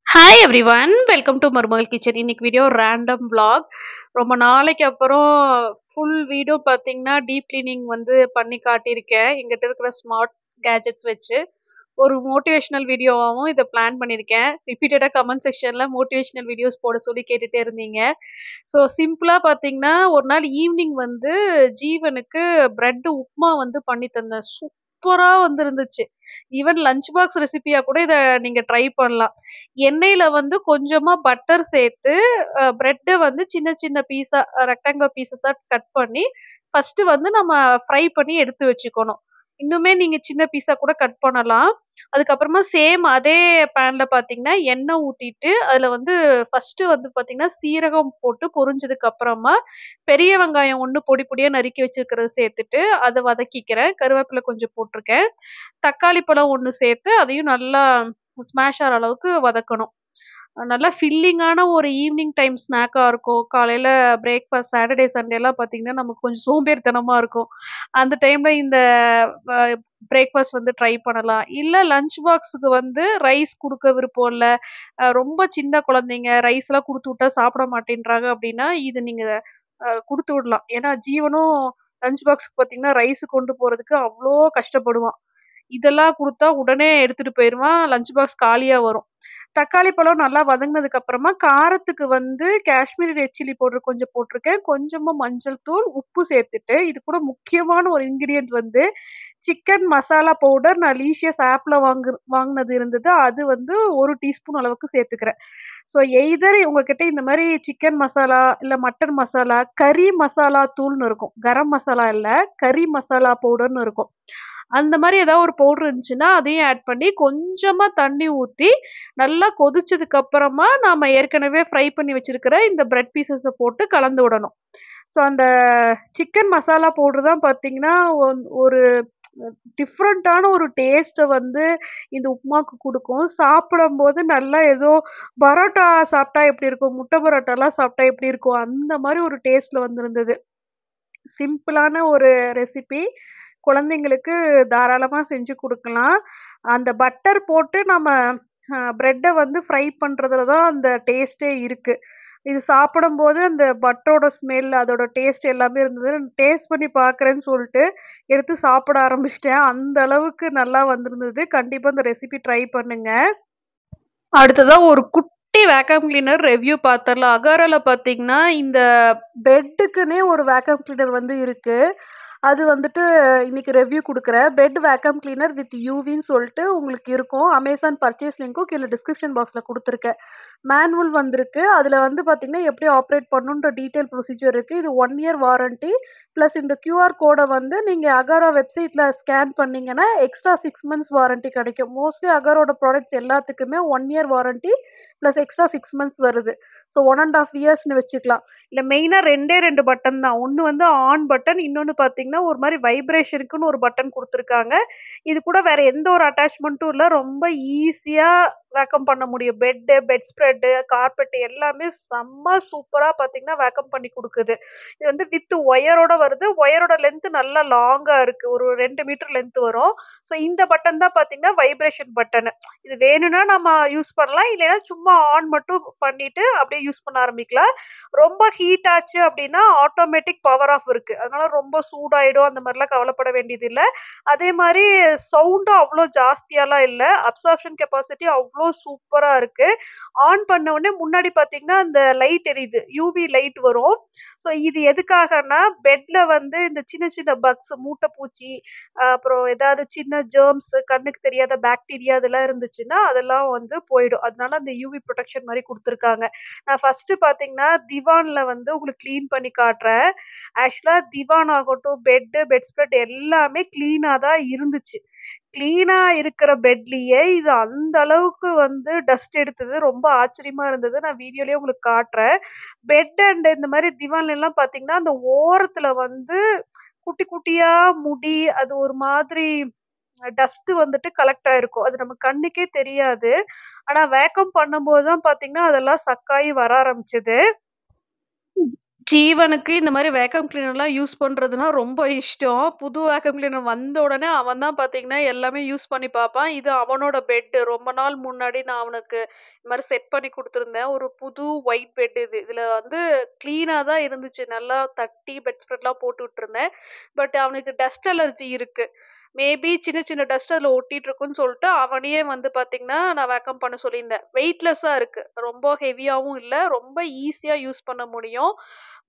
Hi everyone, welcome to மருமகள் kitchen. இன்னைக்கு video random vlog. ரொம்ப நாளைக்கு அப்புறம் ஃபுல் வீடியோ பார்த்தீங்கன்னா டீப் கிளீனிங் வந்து பண்ணி காட்டியிருக்கேன் எங்கிட்ட இருக்கிற ஸ்மார்ட் கேஜெட்ஸ் வச்சு. ஒரு மோட்டிவேஷனல் வீடியோவாகவும் இதை பிளான் பண்ணியிருக்கேன். ரிப்பீட்டடாக கமெண்ட் செக்ஷனில் மோட்டிவேஷனல் வீடியோஸ் போட சொல்லி கேட்டுகிட்டே இருந்தீங்க. ஸோ சிம்பிளாக பார்த்தீங்கன்னா ஒரு நாள் ஈவினிங் வந்து ஜீவனுக்கு பிரெட் உப்புமா வந்து பண்ணி தந்தேன். சூப்பரா வந்திருந்துச்சு. ஈவன் லஞ்ச் பாக்ஸ் ரெசிபியா கூட இத நீங்க ட்ரை பண்ணலாம். எண்ணெயில வந்து கொஞ்சமா பட்டர் சேர்த்து, பிரெட்ட வந்து சின்ன சின்ன பீஸா ரெக்டாங்குலர் பீசஸா கட் பண்ணி, ஃபர்ஸ்ட்டு வந்து நம்ம ஃப்ரை பண்ணி எடுத்து வச்சுக்கணும். இன்னுமே நீங்க சின்ன பீஸா கூட கட் பண்ணலாம். அதுக்கப்புறமா சேம் அதே பேன்ல பார்த்தீங்கன்னா, எண்ணெய் ஊத்திட்டு, அதுல வந்து ஃபர்ஸ்ட்டு வந்து பார்த்தீங்கன்னா, சீரகம் போட்டு பொரிஞ்சதுக்கு அப்புறமா, பெரிய வெங்காயம் 1 பொடி பொடியா நறுக்கி வச்சிருக்கிறத சேர்த்துட்டு, அத வதக்கிக்கிறேன். கருவேப்பிலை கொஞ்சம் போட்டுருக்கேன். தக்காளி பழம் 1 சேர்த்து, அதையும் நல்லா ஸ்மாஷ் ஆற அளவுக்கு வதக்கணும். நல்லா ஃபில்லிங்கான ஒரு ஈவினிங் டைம் ஸ்நாக்கா இருக்கும். காலையில பிரேக்ஃபாஸ்ட் சாட்டர்டே, சண்டேலாம் பார்த்தீங்கன்னா, நமக்கு கொஞ்சம் சோம்பேறித்தனமா இருக்கும். அந்த டைம்ல இந்த அ பிரேக்ஃபாஸ்ட் வந்து ட்ரை பண்ணலாம். இல்ல லஞ்ச் பாக்ஸுக்கு வந்து ரைஸ் குடுக்க விருப்பம் இல்ல, ரொம்ப சின்ன குழந்தைங்க ரைஸ்லாம் குடுத்து விட்டா சாப்பிட மாட்டேன்றாங்க அப்படின்னா, இது நீங்க குடுத்து விடலாம். ஏன்னா ஜீவனும் லஞ்ச் பாக்ஸ்க்கு பார்த்தீங்கன்னா, ரைஸ் கொண்டு போறதுக்கு அவ்ளோ கஷ்டப்படுவான். இதெல்லாம் குடுத்தா உடனே எடுத்துட்டு போயிருவான். லஞ்ச் பாக்ஸ் காலியா வரும். தக்காளி பழம் நல்லா வதங்குனதுக்கு அப்புறமா, காரத்துக்கு வந்து காஷ்மீரி ரெட் சில்லி பவுடர் கொஞ்சம் போட்டுருக்கேன். கொஞ்சமா மஞ்சள் தூள், உப்பு சேர்த்துட்டு, இது கூட முக்கியமான ஒரு இன்கிரியன்ட் வந்து சிக்கன் மசாலா பவுடர். நான் லீஷியஸ் ஆப்ல வாங்குனது இருந்தது. அது வந்து 1 டீஸ்பூன் அளவுக்கு சேர்த்துக்கிறேன். ஸோ எய்தர் உங்ககிட்ட இந்த மாரி சிக்கன் மசாலா, இல்ல மட்டன் மசாலா, கறி மசாலா தூள்னு இருக்கும். கரம் மசாலா இல்ல, கறி மசாலா பவுடர்னு இருக்கும். அந்த மாரி ஏதாவது ஒரு பவுடர் இருந்துச்சுன்னா, அதையும் ஆட் பண்ணி கொஞ்சமா தண்ணி ஊத்தி, நல்லா கொதிச்சதுக்கு அப்புறமா நாம ஏற்கனவே ஃப்ரை பண்ணி வச்சிருக்கிற இந்த பிரெட் பீஸஸ போட்டு கலந்து விடணும். ஸோ அந்த சிக்கன் மசாலா பவுடர் தான் பார்த்தீங்கன்னா, ஒரு டிஃபரண்டான ஒரு டேஸ்ட்ட வந்து இந்த உப்புமாக்கு குடுக்கும். சாப்பிடும்போது நல்லா ஏதோ பரோட்டா சாப்பிட்டா எப்படி இருக்கும்? முட்டை பரோட்டாலாம் சாப்பிட்டா எப்படி இருக்கும்? அந்த மாரி ஒரு டேஸ்ட்ல வந்திருந்தது. சிம்பிளான ஒரு ரெசிபி. குழந்தைங்களுக்கு தாராளமா செஞ்சு குடுக்கலாம். அந்த பட்டர் போட்டு நம்ம பிரெட்ட வந்து ஃப்ரை பண்றதுல தான் அந்த டேஸ்ட்டே இருக்கு. இது சாப்பிடும்போது அந்த பட்டரோட ஸ்மெல், அதோட டேஸ்ட் எல்லாமே இருந்தது. டேஸ்ட் பண்ணி பார்க்குறேன்னு சொல்ட்டு, எடுத்து சாப்பிட ஆரம்பிச்சுட்டேன். அந்த அளவுக்கு நல்லா வந்திருந்தது. கண்டிப்பா இந்த ரெசிபி ட்ரை பண்ணுங்க. அடுத்ததா ஒரு குட்டி வேக்கம் கிளீனர் ரிவ்யூ பாத்துரலாம். அகாரால பார்த்தீங்கன்னா, இந்த பெட்டுக்குன்னே ஒரு வேக்கம் கிளீனர் வந்து இருக்கு. அது வந்துட்டு இன்னைக்கு ரிவ்யூ குடுக்குறேன். பெட் வேக்கம் கிளீனர் வித் யூவின்னு சொல்ட்டு உங்களுக்கு இருக்கும். அமேசான் பர்ச்சேஸ் லிங்க்கும் கீழ டிஸ்கிரிப்ஷன் பாக்ஸ்ல குடுத்துருக்கேன். மேனுவல் வந்திருக்கு. அதுல வந்து பார்த்தீங்கன்னா, எப்படி ஆப்பரேட் பண்ணணுன்ற டீட்டெயில் ப்ரொசீஜர் இருக்கு. இது 1 இயர் வாரண்டி. பிளஸ் இந்த கியூஆர் கோட வந்து நீங்க அகாரா வெப்சைட்ல ஸ்கேன் பண்ணீங்கன்னா, எக்ஸ்ட்ரா 6 மந்த்ஸ் வாரண்டி கிடைக்கும். மோஸ்ட்லி அகாரோட ப்ராடக்ட்ஸ் எல்லாத்துக்குமே 1 year warranty plus extra 6 months வருது. ஸோ 1 1/2 இயர்ஸ்ன்னு வச்சுக்கலாம். இல்ல மெயினா 2 பட்டன் தான். ஒண்ணு வந்து ஆன் பட்டன், இன்னொன்னு பார்த்தீங்கன்னா, ஒரு மாரி வைப்ரேஷனுக்குன்னு ஒரு பட்டன் குடுத்துருக்காங்க. இது கூட வேற எந்த ஒரு அட்டாச்மென்ட்டும் இல்ல. ரொம்ப ஈஸியா வேக்கம் பண்ண முடியும். பெட் ஸ்ப்ரெட்டு, கார்பெட் எல்லாமே செம்ம சூப்பரா பார்த்தீங்கன்னா, வேக்கம் பண்ணி குடுக்குது. இது வந்து வித் ஒயரோட வருது. ஒயரோட லென்த் நல்லா லாங்கா இருக்கு. ஒரு 2 மீட்டர் லென்த் வரும். ஸோ இந்த பட்டன் தான் பார்த்தீங்கன்னா, வைப்ரேஷன் பட்டனு. இது வேணும்னா நம்ம யூஸ் பண்ணலாம். இல்லைன்னா சும்மா ஆன் மட்டும் பண்ணிட்டு அப்படியே யூஸ் பண்ண ஆரம்பிக்கலாம். ரொம்ப ஹீட் ஆச்சு அப்படின்னா, ஆட்டோமேட்டிக் பவர் ஆஃப் இருக்கு. அதனால ரொம்ப சூடாயிடும் அந்த மாரிலாம் கவலைப்பட வேண்டியது இல்ல. அதே மாரி சவுண்டும் அவ்ளோ ஜாஸ்தியாலாம் இல்ல. அப்சார்ப்ஷன் கெப்பாசிட்டி அவ்ளோ சூப்பரா இருக்கு. ஆன் பண்ண உடனே முன்னாடி பார்த்தீங்கன்னா, அந்த லைட் எரியுது. யூவி லைட் வரும். ஸோ இது எதுக்காகன்னா, பெட்ல வந்து இந்த சின்ன சின்ன பக்ஸ், மூட்டை பூச்சி, அப்புறம் ஏதாவது சின்ன ஜெர்ம்ஸ், கண்ணுக்கு தெரியாத பாக்டீரியா இதெல்லாம் இருந்துச்சுன்னா, அதெல்லாம் வந்து போயிடும். அதனால அந்த யூவி புரொடெக்ஷன் மாரி குடுத்துருக்காங்க. நான் ஃபர்ஸ்ட்டு பார்த்தீங்கன்னா, திவான்ல வந்து உங்களுக்கு கிளீன் பண்ணி காட்டுறேன். ஆக்சுவலா திவான் ஆகட்டும், பெட் ஸ்ப்ரெட் எல்லாமே கிளீனா தான் இருந்துச்சு. கிளீனா இருக்கிற பெட்லயே இது அந்த அளவுக்கு வந்து டஸ்ட் எடுத்தது. ரொம்ப ஆச்சரியமா இருந்தது. நான் வீடியோலயே உங்களுக்கு காட்டுறேன். பெட் அண்ட் இந்த மாரி திவான்லலாம் பார்த்தீங்கன்னா, அந்த ஓரத்துல வந்து குட்டி குட்டியா முடி, அது ஒரு மாதிரி டஸ்ட் வந்துட்டு கலெக்ட் ஆயிருக்கும். அது நம்ம கண்ணுக்கே தெரியாது. ஆனா வேக்கம் பண்ணும்போது தான் பார்த்தீங்கன்னா, அதெல்லாம் சக்காயி வர ஆரம்பிச்சது. ஜீவனுக்கு இந்த மாரி வேக்கம் கிளீனர்லாம் யூஸ் பண்றதுன்னா ரொம்ப இஷ்டம். புது வேக்கம் கிளீனர் வந்த உடனே அவன் தான் பார்த்தீங்கன்னா, எல்லாமே யூஸ் பண்ணி பார்ப்பான். இது அவனோட பெட். ரொம்ப நாள் முன்னாடி நான் அவனுக்கு இந்த மாரி செட் பண்ணி குடுத்துருந்தேன். ஒரு புது ஒயிட் பெட் இது. இதுல வந்து கிளீனா தான் இருந்துச்சு. நல்லா தட்டி பெட் ஸ்ப்ரெட்லாம் போட்டு விட்டுருந்தேன். பட் அவனுக்கு டஸ்ட் அலர்ஜி இருக்கு. மேபி சின்ன சின்ன டஸ்ட் அதுல ஒட்டிட்டு இருக்குன்னு சொல்லிட்டு, அவனையே வந்து பார்த்தீங்கன்னா, நான் வேக்கம் பண்ண சொல்லியிருந்தேன். வெயிட்லெஸ்ஸா இருக்கு. ரொம்ப ஹெவியாவும் இல்ல. ரொம்ப ஈஸியா யூஸ் பண்ண முடியும்.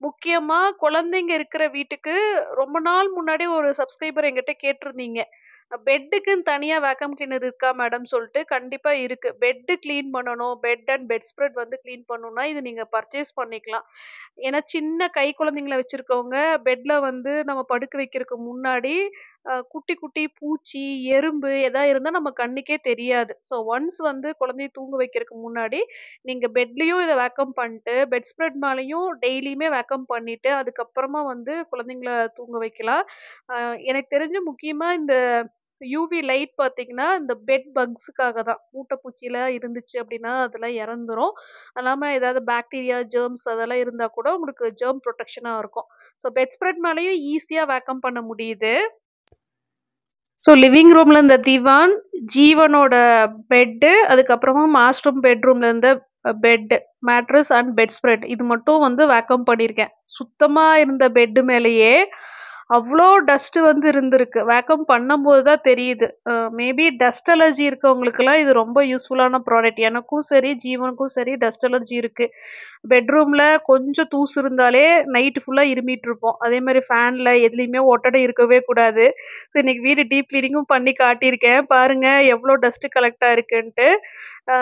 முக்கியமா குழந்தைங்க இருக்கிற வீட்டுக்கு ரொம்ப நாள் முன்னாடி ஒரு சப்ஸ்கிரைபர் என்கிட்ட கேட்டிருந்தீங்க. பெட்டுக்குன்னு தனியா வேக்கம் கிளீனர் இருக்கா மேடம் சொல்லிட்டு, கண்டிப்பா இருக்கு. பெட் கிளீன் பண்ணணும். பெட் அண்ட் பெட் ஸ்ப்ரெட் வந்து கிளீன் பண்ணணும்னா, இது நீங்க பர்ச்சேஸ் பண்ணிக்கலாம். ஏன்னா, சின்ன கை குழந்தைங்கள வச்சிருக்கவங்க, பெட்ல வந்து நம்ம படுக்க வைக்கிறதுக்கு முன்னாடி, குட்டி குட்டி பூச்சி, எறும்பு எதா இருந்தா நம்ம கண்ணுக்கே தெரியாது. ஸோ ஒன்ஸ் வந்து குழந்தைய தூங்க வைக்கிறதுக்கு முன்னாடி, நீங்க பெட்லயும் இத வேக்கம் பண்ணிட்டு, பெட் ஸ்ப்ரெட் மேலயும் டெய்லியுமே வேக்கம் பண்ணிட்டு, அதுக்கப்புறமா வந்து குழந்தைங்கள தூங்க வைக்கலாம். அ எனக்கு தெரிஞ்சு முக்கியமா இந்த யூவி லைட் பார்த்தீங்கன்னா, இந்த பெட் பக்ஸுக்காக தான். மூட்டை பூச்சிலாம் இருந்துச்சு அப்டின்னா, அதெல்லாம் இறந்துரும். அது இல்லாம ஏதாவது பாக்டீரியா, ஜெர்ம்ஸ் அதெல்லாம் இருந்தா கூட உங்களுக்கு ஜெர்ம் புரொடெக்ஷனா இருக்கும். ஸோ பெட் ஸ்ப்ரெட் மேலயும் ஈஸியா வேக்கம் பண்ண முடியுது. ஸோ லிவிங் ரூம்ல இந்த திவான், ஜீவனோட பெட்டு, அதுக்கப்புறமா மாஸ்டர் பெட்ரூம்ல இருந்த bed, mattress and bedspread இது மட்டும் வந்து வேக்கம் பண்ணியிருக்கேன். சுத்தமா இருந்த பெட் மேலேயே அவ்ளோ டஸ்ட் வந்து இருந்திருக்கு. வேக்கம் பண்ணும்போது தான் தெரியுது. மேபி டஸ்ட் அலர்ஜி இருக்கவங்களுக்கெல்லாம் இது ரொம்ப யூஸ்ஃபுல்லான ப்ராடக்ட். எனக்கும் சரி, ஜீவனுக்கும் சரி டஸ்ட் அலர்ஜி இருக்கு. பெட்ரூம்ல கொஞ்சம் தூசு இருந்தாலே நைட் ஃபுல்லா இருமிட்டு இருப்போம். அதே மாரி ஃபேன்ல எதுலயுமே ஒட்டடை இருக்கவே கூடாது. ஸோ இன்னைக்கு வீடு டீப் கிளீனிங்கும் பண்ணி காட்டியிருக்கேன். பாருங்க எவ்ளோ டஸ்ட் கலெக்ட் ஆயிருக்குன்ட்டு. அ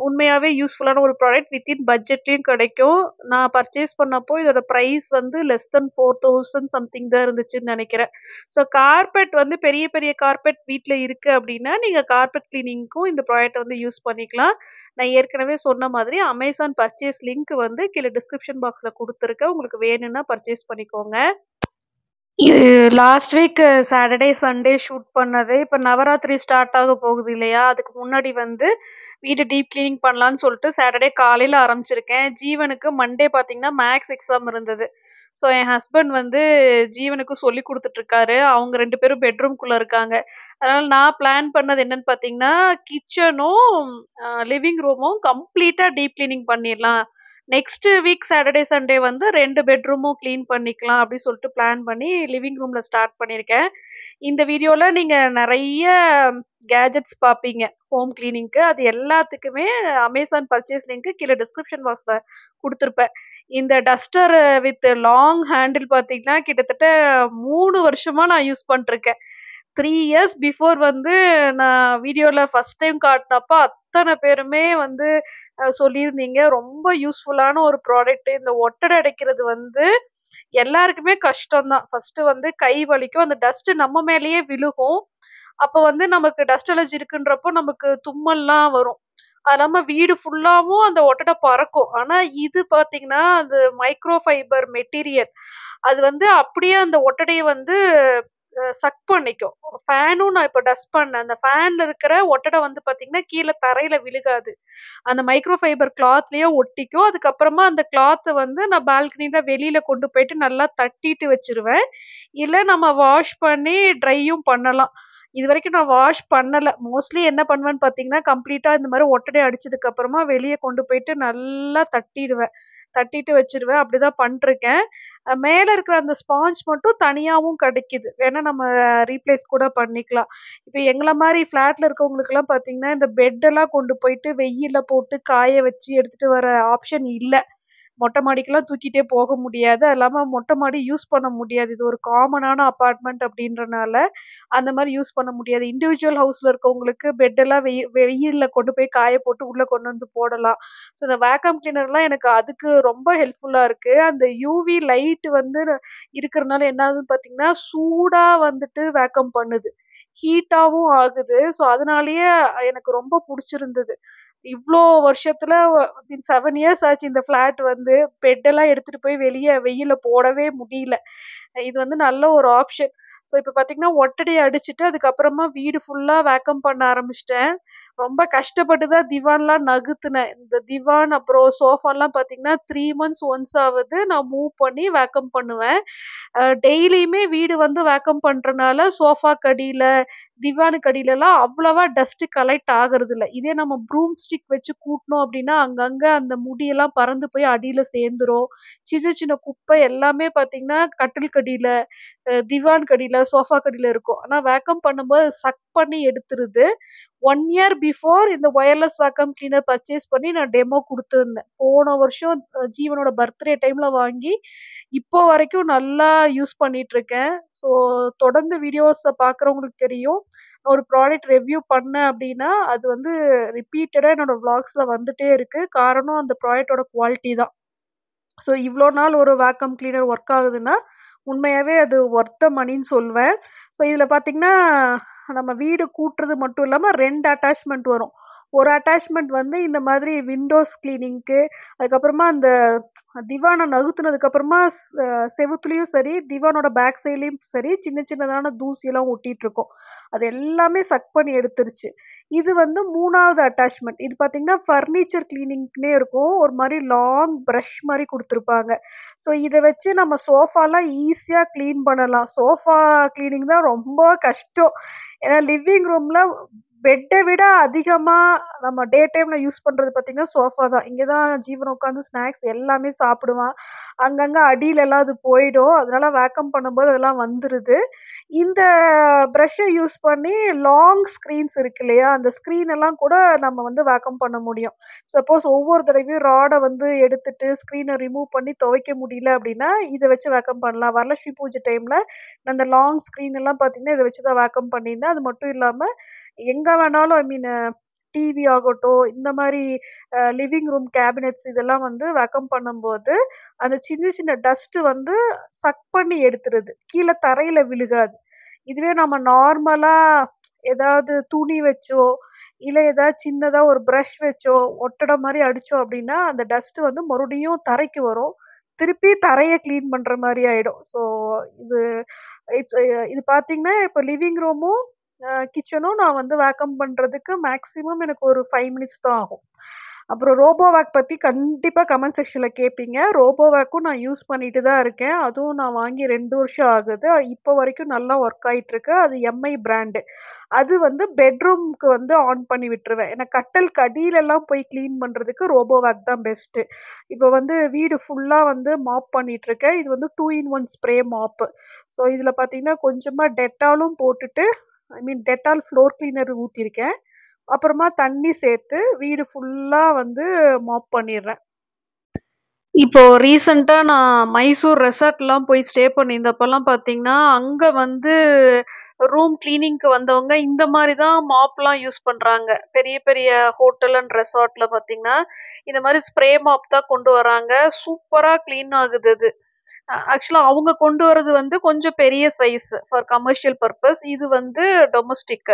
உண்மையாவே யூஸ்ஃபுல்லான ஒரு ப்ராடக்ட் வித்தின் பட்ஜெட்லயும் கிடைக்கும். நான் பர்ச்சேஸ் பண்ணப்போ இதோட பிரைஸ் வந்து லெஸ் தென் 4000 சம்திங் தான் இருந்துச்சுன்னு நெனைக்கிறேன். ஸோ கார்பெட் வந்து பெரிய பெரிய கார்பெட் வீட்ல இருக்கு அப்டின்னா, நீங்க கார்பெட் கிளீனிங்க்கும் இந்த ப்ராடக்ட்ட வந்து யூஸ் பண்ணிக்கலாம். நான் ஏற்கனவே சொன்ன மாதிரி அமேசான் பர்ச்சேஸ் லிங்க் வந்து கீழ டிஸ்கிரிப்ஷன் பாக்ஸ்ல குடுத்துருக்கேன். உங்களுக்கு வேணும்னா பர்ச்சேஸ் பண்ணிக்கோங்க. இது last week Saturday, Sunday shoot பண்ணது. இப்ப நவராத்திரி ஸ்டார்ட் ஆக போகுது இல்லையா? அதுக்கு முன்னாடி வந்து வீடு டீப் கிளீனிங் பண்ணலான்னு சொல்லிட்டு சாட்டர்டே காலையில ஆரம்பிச்சிருக்கேன். ஜீவனுக்கு மண்டே பார்த்தீங்கன்னா, மேத்ஸ் எக்ஸாம் இருந்தது. ஸோ என் ஹஸ்பண்ட் வந்து ஜீவனுக்கு சொல்லிக் குடுத்துட்டு இருக்காரு. அவங்க 2 பேரும் பெட்ரூம்குள்ள இருக்காங்க. அதனால நான் பிளான் பண்ணது என்னன்னு பார்த்தீங்கன்னா, கிச்சனும், லிவிங் ரூமும் கம்ப்ளீட்டா டீப் கிளீனிங் பண்ணிர்லாம். நெக்ஸ்ட் வீக் சாட்டர்டே, சண்டே வந்து 2 பெட்ரூமும் கிளீன் பண்ணிக்கலாம் அப்டி சொல்லிட்டு பிளான் பண்ணி லிவிங் ரூம்ல ஸ்டார்ட் பண்ணியிருக்கேன். இந்த வீடியோல நீங்க நெறைய கேட்ஜெட்ஸ் பார்ப்பீங்க. ஹோம் கிளீனிங்க்கு. அது எல்லாத்துக்குமே அமேசான் பர்ச்சேஸ் லிங்க் கீழ டிஸ்கிரிப்ஷன் பாக்ஸ்ல குடுத்துருப்பேன். இந்த டஸ்டர் வித் லாங் ஹேண்டில் பார்த்தீங்கன்னா, கிட்டத்தட்ட 3 வருஷமா நான் யூஸ் பண்ணிட்டுருக்கேன். 3 இயர்ஸ் பிஃபோர் வந்து நான் வீடியோல ஃபர்ஸ்ட் டைம் காட்டுனப்ப அத்தன பேருமே வந்து சொல்லியிருந்தீங்க. ரொம்ப யூஸ்ஃபுல்லான ஒரு ப்ராடக்ட். இந்த ஒட்டடை அடைக்கிறது வந்து எல்லாருக்குமே கஷ்டம் தான். ஃபர்ஸ்ட் வந்து கை வலிக்கும். அந்த டஸ்ட் நம்ம மேலேயே விழுகும். அப்ப வந்து நமக்கு டஸ்ட் அலர்ஜி இருக்குன்றப்போ நமக்கு தும்மல்லாம் வரும். அது இல்லாம வீடு ஃபுல்லாவும் அந்த ஒட்டடை பறக்கும். ஆனா இது பார்த்தீங்கன்னா, அது மைக்ரோ ஃபைபர் மெட்டீரியல். அது வந்து அப்படியே அந்த ஒட்டடைய வந்து சக் பண்ணிக்கும். ஃபேனும் நான் இப்ப டஸ்ட் பண்ணேன். அந்த ஃபேன்ல இருக்கிற ஒட்டடை வந்து பார்த்தீங்கன்னா, கீழ தரையில விழுகாது. அந்த மைக்ரோ ஃபைபர் கிளாத்லயே ஒட்டிக்கும். அதுக்கப்புறமா அந்த கிளாத்த வந்து நான் பால்கனில வெளியில கொண்டு போயிட்டு நல்லா தட்டிட்டு வச்சுருவேன். இல்ல நம்ம வாஷ் பண்ணி ட்ரையும் பண்ணலாம். இதுவரைக்கும் நான் வாஷ் பண்ணல. மோஸ்ட்லி என்ன பண்ணுவேன்னு பார்த்தீங்கன்னா, கம்ப்ளீட்டா இந்த மாரி ஒட்டடை அடிச்சதுக்கு அப்புறமா வெளிய கொண்டு போயிட்டு நல்லா தட்டிடுவேன். தட்டிட்டு வச்சுருவேன். அப்படிதான் பண்ட்ருக்கேன். மேல இருக்கிற அந்த ஸ்பாஞ்ச் மட்டும் தனியாவும் கிடைக்குது. வேணா நம்ம ரீப்ளேஸ் கூட பண்ணிக்கலாம். இப்ப எங்கள மாரி ஃப்ளாட்ல இருக்கவங்களுக்கெல்லாம் பார்த்தீங்கன்னா, இந்த பெட்டெல்லாம் கொண்டு போயிட்டு வெயில்ல போட்டு காய வச்சு எடுத்துட்டு வர ஆப்ஷன் இல்ல. மொட்டை மாடிக்கெல்லாம் தூக்கிட்டே போக முடியாது. அது இல்லாம மொட்டை மாடி யூஸ் பண்ண முடியாது. இது ஒரு காமனான அபார்ட்மெண்ட் அப்படின்றனால, அந்த மாரி யூஸ் பண்ண முடியாது. இண்டிவிஜுவல் ஹவுஸ்ல இருக்கவங்களுக்கு பெட்டெல்லாம் வெயில்ல கொண்டு போய் காய போட்டு உள்ள கொண்டு வந்து போடலாம். ஸோ இந்த வேக்கம் கிளீனர்லாம் எனக்கு அதுக்கு ரொம்ப ஹெல்ப்ஃபுல்லா இருக்கு. அந்த யூவி லைட் வந்து இருக்கிறனால என்ன ஆகுதுன்னு பார்த்தீங்கன்னா, சூடா வந்துட்டு வேக்கம் பண்ணுது. ஹீட்டாவும் ஆகுது. ஸோ அதனாலேயே எனக்கு ரொம்ப புடிச்சிருந்தது. இவ்ளோ வருஷத்துல 7 இயர்ஸ் ஆச்சு இந்த ஃபிளாட் வந்து. பெட்டெல்லாம் எடுத்துட்டு போய் வெளிய வெயில்ல போடவே முடியல. இது வந்து நல்ல ஒரு ஆப்ஷன். ஸோ இப்ப பார்த்தீங்கன்னா, ஒட்டடை அடிச்சுட்டு அதுக்கப்புறமா வீடு ஃபுல்லா வேக்கம் பண்ண ஆரம்பிச்சுட்டேன். ரொம்ப கஷ்டப்பட்டு தான் திவான்லாம் நகுத்துனேன். இந்த திவான் அப்புறம் சோஃபாலாம் பார்த்தீங்கன்னா, 3 மந்த்ஸ் ஒன்ஸ் ஆவது நான் மூவ் பண்ணி வேக்கம் பண்ணுவேன். டெய்லியுமே வீடு வந்து வேக்கம் பண்றனால சோஃபாக்கு அடியில, திவானுக்கு அடியிலலாம் அவ்வளவா டஸ்ட் கலெக்ட் ஆகுறதில்ல. இதே நம்ம ப்ரூம் ஸ்டிக் வச்சு கூட்டுனோம் அப்படின்னா, அங்கங்க அந்த முடியெல்லாம் பறந்து போய் அடியில சேர்ந்துரும். சின்ன சின்ன குப்பை எல்லாமே பார்த்தீங்கன்னா, கட்டிலுக்கு அடியில, திவானுக்கு அடியில, சோஃபாக்கு அடியில இருக்கும். ஆனா வேக்கம் பண்ணும்போது சக் பண்ணி எடுத்துருது. 1 இயர் பிஃபோர் இந்த வயர்லெஸ் வேக்கம் கிளீனர் பர்ச்சேஸ் பண்ணி நான் டெமோ குடுத்திருந்தேன். போன வருஷம் ஜீவனோட பர்த்டே டைம்ல வாங்கி, இப்போ வரைக்கும் நல்லா யூஸ் பண்ணிட்டுருக்கேன். ஸோ தொடர்ந்து வீடியோஸ பார்க்குறவங்களுக்கு தெரியும். ஒரு ப்ராடக்ட் ரிவ்யூ பண்ணேன் அப்டின்னா, அது வந்து ரிப்பீட்டடா என்னோட வ்ளாக்ஸ்ல வந்துட்டே இருக்கு. காரணம் அந்த ப்ராடக்ட்டோட குவாலிட்டி தான். ஸோ இவ்ளோ நாள் ஒரு வேக்கம் கிளீனர் ஒர்க் ஆகுதுன்னா, உண்மையாவே அது ஒர்த் த மணின்னு சொல்வேன். ஸோ இதில பார்த்தீங்கன்னா, நம்ம வீடு கூட்டுறது மட்டும் இல்லாம 2 அட்டாச்மெண்ட் வரும். ஒரு அட்டாச்மெண்ட் வந்து இந்த மாதிரி விண்டோஸ் கிளீனிங்க்கு, அதுக்கப்புறமா அந்த திவான நகுத்துனதுக்கு அப்புறமா செவுத்துலயும் சரி, திவானோட பேக் சைட்லயும் சரி, சின்ன சின்னதான தூசியெல்லாம் ஒட்டிட்டுருக்கும். அது எல்லாமே சக் பண்ணி எடுத்துருச்சு. இது வந்து 3வது அட்டாச்மெண்ட். இது பார்த்தீங்கன்னா, ஃபர்னிச்சர் கிளீனிங்க்குன்னே இருக்கும். ஒரு மாரி லாங் பிரஷ் மாரி குடுத்துருப்பாங்க. ஸோ இத வச்சு நம்ம சோஃபாலாம் ஈஸியா கிளீன் பண்ணலாம். சோஃபா கிளீனிங் தான் ரொம்ப கஷ்டம். ஏன்னா லிவிங் ரூம்ல பெட்ட விட அதிகமா நம்ம டே டைம்ல யூஸ் பண்றது பார்த்தீங்கன்னா, சோஃபா தான். இங்க தான் ஜீவன் உட்காந்து ஸ்நாக்ஸ் எல்லாமே சாப்பிடுவான். அங்கங்க அடியிலலாம் அது போயிடும். அதனால வேக்கம் பண்ணும்போது அதெல்லாம் வந்துருது. இந்த பிரஷ்ஷ யூஸ் பண்ணி லாங் ஸ்க்ரீன்ஸ் இருக்கு இல்லையா? அந்த ஸ்க்ரீன் எல்லாம் கூட நம்ம வந்து வேக்கம் பண்ண முடியும். சப்போஸ் ஒவ்வொரு தடவையும் ராட வந்து எடுத்துட்டு ஸ்க்ரீன ரிமூவ் பண்ணி துவைக்க முடியல அப்படின்னா, இத வச்சு வேக்கம் பண்ணலாம். வரலட்சுமி பூஜை டைம்ல நான் அந்த லாங் ஸ்க்ரீன் எல்லாம் பார்த்தீங்கன்னா, இத வச்சு தான் வேக்கம் பண்ணியிருந்தேன். அது மட்டும் இல்லாம எங்க வேணாலும் டிவி ஆகட்டும், இந்த மாரி லிவிங் ரூம் கேபினெட்ஸ் இதெல்லாம் வந்து வேக்கம் பண்ணும்போது, அந்த சின்ன சின்ன டஸ்ட் வந்து சக் பண்ணி எடுத்துருது. கீழ தரையில விழுகாது. இதுவே நம்ம நார்மலா ஏதாவது துணி வச்சோ, இல்ல ஏதாவது சின்னதா ஒரு பிரஷ் வச்சோ, ஒட்டட மாரி அடிச்சோம் அப்டின்னா, அந்த டஸ்ட் வந்து மறுபடியும் தரைக்கு வரும். திருப்பி தரைய கிளீன் பண்ற மாரி ஆயிடும். ஸோ இது இட்ஸ் இது பார்த்தீங்கன்னா, இப்ப லிவிங் ரூமும், கிச்சனும் நான் வந்து வேக்கம் பண்றதுக்கு மேக்ஸிமம் எனக்கு ஒரு 5 மினிட்ஸ் தான் ஆகும். அப்புறம் ரோபோவாக் பத்தி கண்டிப்பா கமெண்ட் செக்ஷன்ல கேட்பீங்க. ரோபோவாக்கும் நான் யூஸ் பண்ணிட்டு தான் இருக்கேன். அதுவும் நான் வாங்கி 2 வருஷம் ஆகுது. இப்போ வரைக்கும் நல்லா ஒர்க் ஆயிட்டுருக்கு. அது எம்ஐ பிராண்டு. அது வந்து பெட்ரூம்க்கு வந்து ஆன் பண்ணி விட்டுருவேன். ஏன்னா கட்டிலுக்கு அடியிலலாம் போய் கிளீன் பண்றதுக்கு ரோபோவாக் தான் பெஸ்ட்டு. இப்போ வந்து வீடு ஃபுல்லா வந்து மாப் பண்ணிட்டுருக்கேன். இது வந்து 2 இன் 1 ஸ்ப்ரே மாப்பு. ஸோ இதில பார்த்தீங்கன்னா, கொஞ்சமா டெட்டாலும் போட்டுட்டு டெட்டால் ஃப்ளோர் கிளீனர் ஊத்தியிருக்கேன். அப்புறமா தண்ணி சேர்த்து வீடு ஃபுல்லா வந்து மாப் பண்ணிடுறேன். இப்போ ரீசென்ட்டா நான் மைசூர் ரெசார்ட்லாம் போய் ஸ்டே பண்ணியிருந்தப்பலாம் பார்த்தீங்கன்னா, அங்க வந்து ரூம் கிளீனிங்க்கு வந்தவங்க இந்த மாரி தான் மாப்லாம் யூஸ் பண்றாங்க. பெரிய பெரிய ஹோட்டல் அண்ட் ரெசார்ட்ல பார்த்தீங்கன்னா, இந்த மாரி ஸ்ப்ரே மாப் தான் கொண்டு வராங்க. சூப்பரா கிளீன் ஆகுது அது. ஆக்சுவலா அவங்க கொண்டு வரது வந்து கொஞ்சம் பெரிய சைஸ் ஃபார் கமர்ஷியல் பர்ப்பஸ். இது வந்து டொமஸ்டிக்.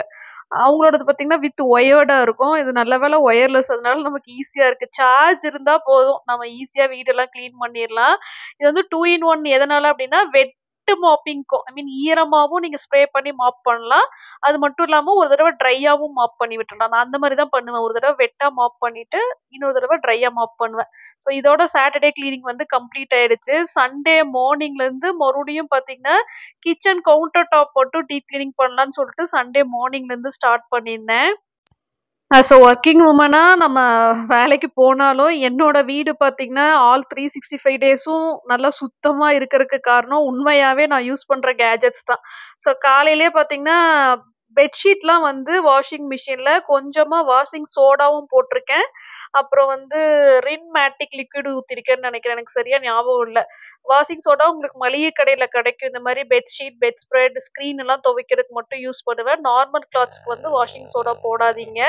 அவங்களோடது பார்த்தீங்கன்னா, வித் ஒயர்டா இருக்கும். இது நல்ல வேளை ஒயர்லெஸ் அதனால நமக்கு ஈஸியா இருக்கு. சார்ஜ் இருந்தா போதும். நம்ம ஈஸியா வீடெல்லாம் கிளீன் பண்ணிரலாம். இது வந்து 2 இன் 1 எதனால அப்டின்னா, வெட் மாப்பிங்க்கும் ஈரமாவும் நீங்க ஸ்ப்ரே பண்ணி மாப் பண்ணலாம். அது மட்டும் இல்லாம ஒரு தடவ ட்ரையாவும் மாப் பண்ணி விட்டுறலாம். நான் அந்த மாரி தான் பண்ணுவேன். ஒரு தடவ வெட்டா மாப் பண்ணிட்டு, இன்னொரு தடவ ட்ரையா மாப் பண்ணுவேன். ஸோ இதோட சாட்டர்டே கிளீனிங் வந்து கம்ப்ளீட் ஆயிடுச்சு. சண்டே மார்னிங்லேருந்து மறுபடியும் பார்த்தீங்கன்னா, கிச்சன் கவுண்டர் டாப் மட்டும் டீப் கிளீனிங் பண்ணலான்னு சொல்லிட்டு சண்டே மார்னிங்லேருந்து ஸ்டார்ட் பண்ணியிருந்தேன். ஆஸ் அ ஒர்க்கிங் வுமனா நம்ம வேலைக்கு போனாலும், என்னோட வீடு பார்த்தீங்கன்னா, ஆல் 365 டேஸும் நல்லா சுத்தமா இருக்கறக்கு காரணம், உண்மையாவே நான் யூஸ் பண்ற கேட்ஜெட்ஸ் தான். ஸோ காலையிலேயே பார்த்தீங்கன்னா, பெட்ஷீட்லாம் வந்து வாஷிங் மிஷின்ல கொஞ்சமா வாஷிங் சோடாவும் போட்டிருக்கேன். அப்புறம் வந்து ரின் மேட்டிக் லிக்விட் ஊத்திருக்கேன்னு நெனைக்கிறேன். எனக்கு சரியா ஞாபகம் இல்ல. வாஷிங் சோடா உங்களுக்கு மளிகை கடையில கிடைக்கும். இந்த மாரி பெட்ஷீட், பெட் ஸ்ப்ரெட், ஸ்க்ரீன் எல்லாம் துவைக்கிறதுக்கு மட்டும் யூஸ் பண்ணுவேன். நார்மல் கிளாத்ஸ்க்கு வந்து வாஷிங் சோடா போடாதீங்க.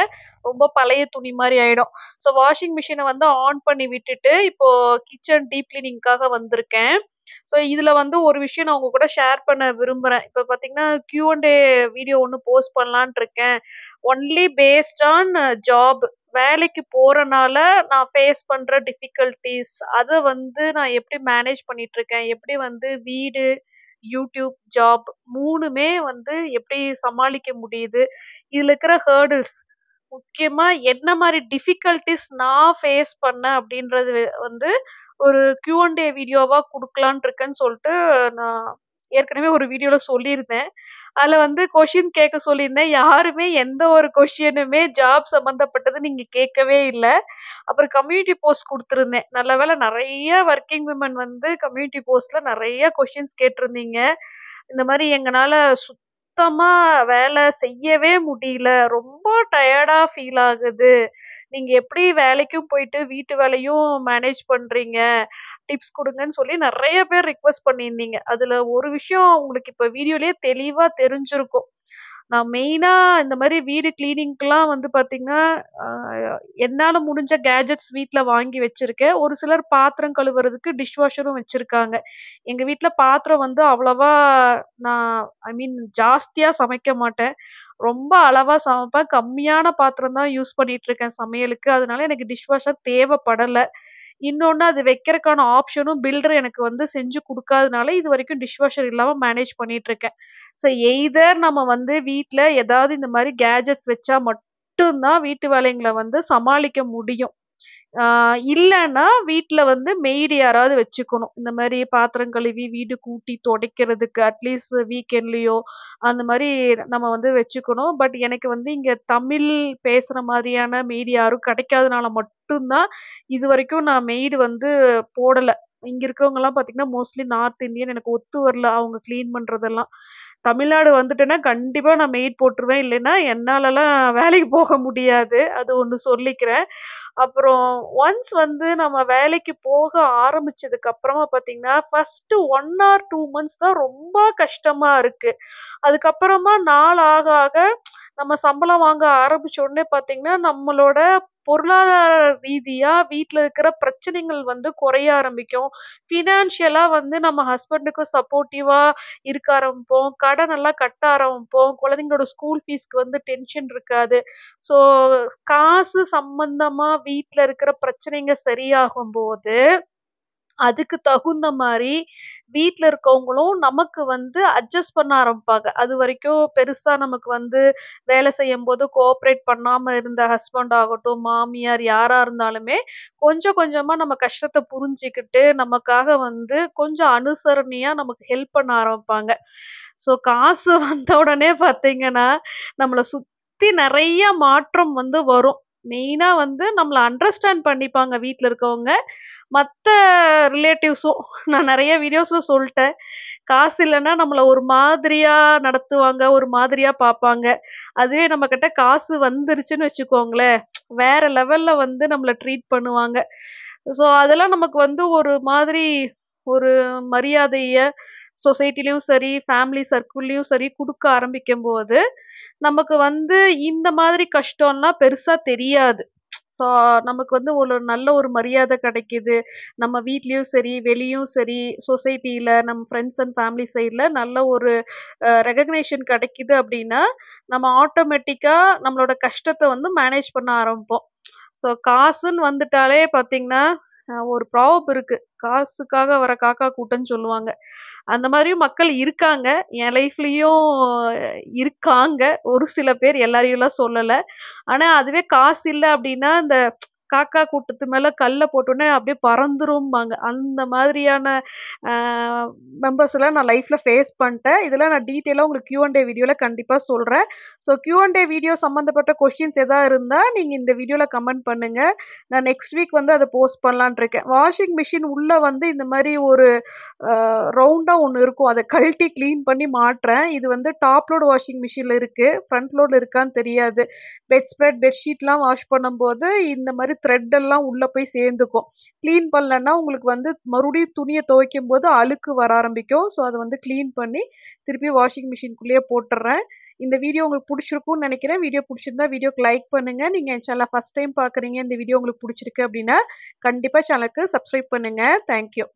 ரொம்ப பழைய துணி மாரி ஆயிடும். ஸோ வாஷிங் மிஷின வந்து ஆன் பண்ணி விட்டுட்டு, இப்போ கிச்சன் டீப் கிளீனிங்க்காக வந்திருக்கேன். ஸோ இதுல வந்து ஒரு விஷயம் நான் உங்க கூட ஷேர் பண்ண விரும்புறேன். இப்ப பார்த்தீங்கன்னா, Q&A வீடியோ ஒண்ணு போஸ்ட் பண்ணலான்ட்டு இருக்கேன். ஒன்லி பேஸ்ட் ஆன் ஜாப் வேலைக்கு போறனால நான் ஃபேஸ் பண்ற டிஃபிகல்டீஸ் அத வந்து நான் எப்படி மேனேஜ் பண்ணிட்டு இருக்கேன். எப்படி வந்து வீடு, யூடியூப், ஜாப் 3மே வந்து எப்படி சமாளிக்க முடியுது. இதுல இருக்கிற ஹர்டில்ஸ் முக்கியமா என்ன மாரி டிஃபிகல்டீஸ் நான் ஃபேஸ் பண்ணேன் அப்படின்றது வந்து ஒரு Q&A வீடியோவா குடுக்கலான்ட்டு இருக்கேன்னு சொல்ட்டு நான் ஏற்கனவே ஒரு வீடியோல சொல்லியிருந்தேன். அதுல வந்து கொஸ்டின் கேட்க சொல்லியிருந்தேன். யாருமே எந்த ஒரு கொஸ்டினுமே ஜாப் சம்மந்தப்பட்டது நீங்க கேட்கவே இல்ல. அப்புறம் கம்யூனிட்டி போஸ்ட் குடுத்திருந்தேன். நல்ல வேளை நெறைய வொர்க்கிங் விமன் வந்து கம்யூனிட்டி போஸ்ட்ல நெறைய கொஸ்டின்ஸ் கேட்டிருந்தீங்க. இந்த மாரி எங்கனால சுத்தமா வேலை செய்யவே முடியல. ரொம்ப டயர்டா ஃபீல் ஆகுது. நீங்க எப்படி வேலைக்கும் போயிட்டு வீட்டு வேலையும் மேனேஜ் பண்றீங்க? டிப்ஸ் குடுங்கன்னு சொல்லி நெறைய பேர் ரிக்வெஸ்ட் பண்ணியிருந்தீங்க. அதுல ஒரு விஷயம் உங்களுக்கு இப்ப வீடியோலயே தெளிவா தெரிஞ்சிருக்கும். நான் மெயினா இந்த மாரி வீடு கிளீனிங்க்குலாம் வந்து பார்த்தீங்கன்னா, அ என்னால முடிஞ்ச கேட்ஜெட்ஸ் வீட்ல வாங்கி வச்சிருக்கேன். ஒரு சிலர் பாத்திரம் கழுவுறதுக்கு டிஷ் வாஷரும் வச்சிருக்காங்க. எங்க வீட்ல பாத்திரம் வந்து அவ்வளவா நான் ஜாஸ்தியா சமைக்க மாட்டேன். ரொம்ப அளவா சமைப்பேன். கம்மியான பாத்திரம் தான் யூஸ் பண்ணிட்டு இருக்கேன் சமையலுக்கு. அதனால எனக்கு டிஷ் வாஷர் தேவைப்படல. இன்னொன்னு அது வைக்கிறக்கான ஆப்ஷனும் பில்டர் எனக்கு வந்து செஞ்சு குடுக்காதனால, இதுவரைக்கும் டிஷ் வாஷர் இல்லாம மேனேஜ் பண்ணிட்டு இருக்கேன். ஸோ எய்தர் நம்ம வந்து வீட்ல ஏதாவது இந்த மாரி கேட்ஜெட்ஸ் வச்சா மட்டும் தான் வீட்டு வேலைங்கள வந்து சமாளிக்க முடியும். ஆ இல்லன்னா வீட்ல வந்து மெய்டு யாராவது வச்சுக்கணும். இந்த மாரி பாத்திரம் கழுவி, வீடு கூட்டி தொடைக்கிறதுக்கு அட்லீஸ்ட் வீக்கெண்ட்லயோ அந்த மாரி நம்ம வந்து வச்சுக்கணும். பட் எனக்கு வந்து இங்க தமிழ் பேசுற மாதிரியான மெய்டு யாரும் கிடைக்காதனால மட்டும் தான் இதுவரைக்கும் நான் மெய்டு வந்து போடல. இங்க இருக்கிறவங்கலாம் பார்த்தீங்கன்னா, மோஸ்ட்லி நார்த் இந்தியன் எனக்கு ஒத்து வரல. அவங்க கிளீன் பண்றதெல்லாம். தமிழ்நாடு வந்துட்டேன்னா கண்டிப்பா நான் மெய்ட் போட்டுருவேன். இல்லைன்னா என்னாலலாம் வேலைக்கு போக முடியாது. அது ஒண்ணு சொல்லிக்கிறேன். அப்புறம் ஒன்ஸ் வந்து நம்ம வேலைக்கு போக ஆரம்பிச்சதுக்கு அப்புறமா பார்த்தீங்கன்னா, ஃபர்ஸ்ட் 1 ஆர் 2 மந்த்ஸ் தான் ரொம்ப கஷ்டமா இருக்கு. அதுக்கப்புறமா நாள் ஆக ஆக நம்ம சம்பளம் வாங்க ஆரம்பிச்ச உடனே பார்த்தீங்கன்னா, நம்மளோட பொருளாதார ரீதியா வீட்ல இருக்கிற பிரச்சனைகள் வந்து குறைய ஆரம்பிக்கும். ஃபினான்ஷியலா வந்து நம்ம ஹஸ்பண்டுக்கு சப்போர்ட்டிவா இருக்க ஆரம்பிப்போம். கடன் எல்லாம் கட்ட ஆரம்பிப்போம். குழந்தைங்களோட ஸ்கூல் ஃபீஸ்க்கு வந்து டென்ஷன் இருக்காது. ஸோ காசு சம்பந்தமா வீட்ல இருக்கிற பிரச்சனைங்க சரியாகும்போது, அதுக்கு தகுந்த மாரி வீட்ல இருக்கவங்களும் நமக்கு வந்து அட்ஜஸ்ட் பண்ண ஆரம்பிப்பாங்க. அதுவரைக்கும் பெருசா நமக்கு வந்து வேலை செய்யும்போது கோஆப்பரேட் பண்ணாம இருந்த ஹஸ்பண்ட் ஆகட்டும், மாமியார் யாரா இருந்தாலுமே, கொஞ்சம் கொஞ்சமா நம்ம கஷ்டத்த புரிஞ்சுகிட்டு, நமக்காக வந்து கொஞ்சம் அனுசரணையா நமக்கு ஹெல்ப் பண்ண ஆரம்பிப்பாங்க. ஸோ காசு வந்த உடனே பார்த்தீங்கன்னா, நம்மள சுத்தி நெறைய மாற்றம் வந்து வரும். மெயினா வந்து நம்மள அண்டர்ஸ்டாண்ட் பண்ணிப்பாங்க வீட்ல இருக்கவங்க. மத்த ரிலேட்டிவ்ஸும் நான் நெறைய வீடியோஸ்ல சொல்ட்டேன். காசு இல்லன்னா நம்மள ஒரு மாதிரியா நடத்துவாங்க, ஒரு மாதிரியா பாப்பாங்க. அதுவே நம்மகிட்ட காசு வந்துருச்சுன்னு வச்சுக்கோங்களேன், வேற லெவல்ல வந்து நம்மள ட்ரீட் பண்ணுவாங்க. ஸோ அதெல்லாம் நமக்கு வந்து ஒரு மாதிரி ஒரு மரியாதைய சொசைட்டிலயும் சரி, ஃபேமிலி சர்க்கிள்லயும் சரி குடுக்க ஆரம்பிக்கும்போது, நமக்கு வந்து இந்த மாதிரி கஷ்டம்லாம் பெருசா தெரியாது. ஸோ நமக்கு வந்து ஒரு நல்ல ஒரு மரியாதை கிடைக்குது. நம்ம வீட்லயும் சரி, வெளியும் சரி, சொசைட்டில நம்ம ஃப்ரெண்ட்ஸ் அண்ட் ஃபேமிலி சைட்ல நல்ல ஒரு ரெகக்னேஷன் கிடைக்குது அப்படின்னா, நம்ம ஆட்டோமேட்டிக்கா நம்மளோட கஷ்டத்த வந்து மேனேஜ் பண்ண ஆரம்பிப்போம். ஸோ காசுன்னு வந்துட்டாலே பார்த்தீங்கன்னா, ஒரு ப்ராவர்ப் இருக்கு. "காசுக்காக வர காக்கா கூட்டம்ன்னு" சொல்லுவாங்க. அந்த மாரியும் மக்கள் இருக்காங்க. என் லைஃப்லயும் இருக்காங்க. ஒரு சில பேர், எல்லாரையும்லாம் சொல்லல. ஆனா அதுவே காசு இல்ல அப்டின்னா, இந்த காக்கா கூட்டத்து மேல கல்ல போட்டோனே அப்படியே பறந்துரும்பாங்க. அந்த மாதிரியான அ மெம்பர்ஸ்லாம் நான் லைஃப்ல ஃபேஸ் பண்ட்டேன். இதெல்லாம் நான் டீட்டெயிலா உங்களுக்கு Q&A வீடியோல கண்டிப்பா சொல்றேன். ஸோ Q&A வீடியோ சம்மந்தப்பட்ட கொஸ்டின்ஸ் எதா இருந்தா, நீங்க இந்த வீடியோல கமெண்ட் பண்ணுங்க. நான் நெக்ஸ்ட் வீக் வந்து அத போஸ்ட் பண்ணலான்ட்டு இருக்கேன். வாஷிங் மிஷின் உள்ள வந்து இந்த மாரி ஒரு ரவுண்டா ஒண்ணு இருக்கும். அத கழட்டி கிளீன் பண்ணி மாட்றேன். இது வந்து டாப் லோட் வாஷிங் மிஷின்ல இருக்கு. ஃப்ரண்ட் லோட்ல இருக்கான்னு தெரியாது. பெட் ஸ்ப்ரெட், பெட்ஷீட்லாம் வாஷ் பண்ணும்போது இந்த மாரி த்ரெட் எல்லாம் உள்ள போய் சேர்ந்துக்கும். கிளீன் பண்ணலன்னா உங்களுக்கு வந்து மறுபடியும் துணிய துவைக்கும்போது அழுக்கு வர ஆரம்பிக்கும். ஸோ அத வந்து கிளீன் பண்ணி திருப்பி வாஷிங் மிஷின்குள்ளேயே போட்டுர்றேன். இந்த வீடியோ உங்களுக்கு புடிச்சிருக்கும்னு நெனைக்கிறேன். வீடியோ புடிச்சிருந்தா வீடியோக்கு லைக் பண்ணுங்க. நீங்க என் சேனல ஃபர்ஸ்ட் டைம் பார்க்குறீங்க, இந்த வீடியோ உங்களுக்கு புடிச்சிருக்கு அப்டின்னா, கண்டிப்பா சேனலுக்கு சப்ஸ்கிரைப் பண்ணுங்க. Thank you.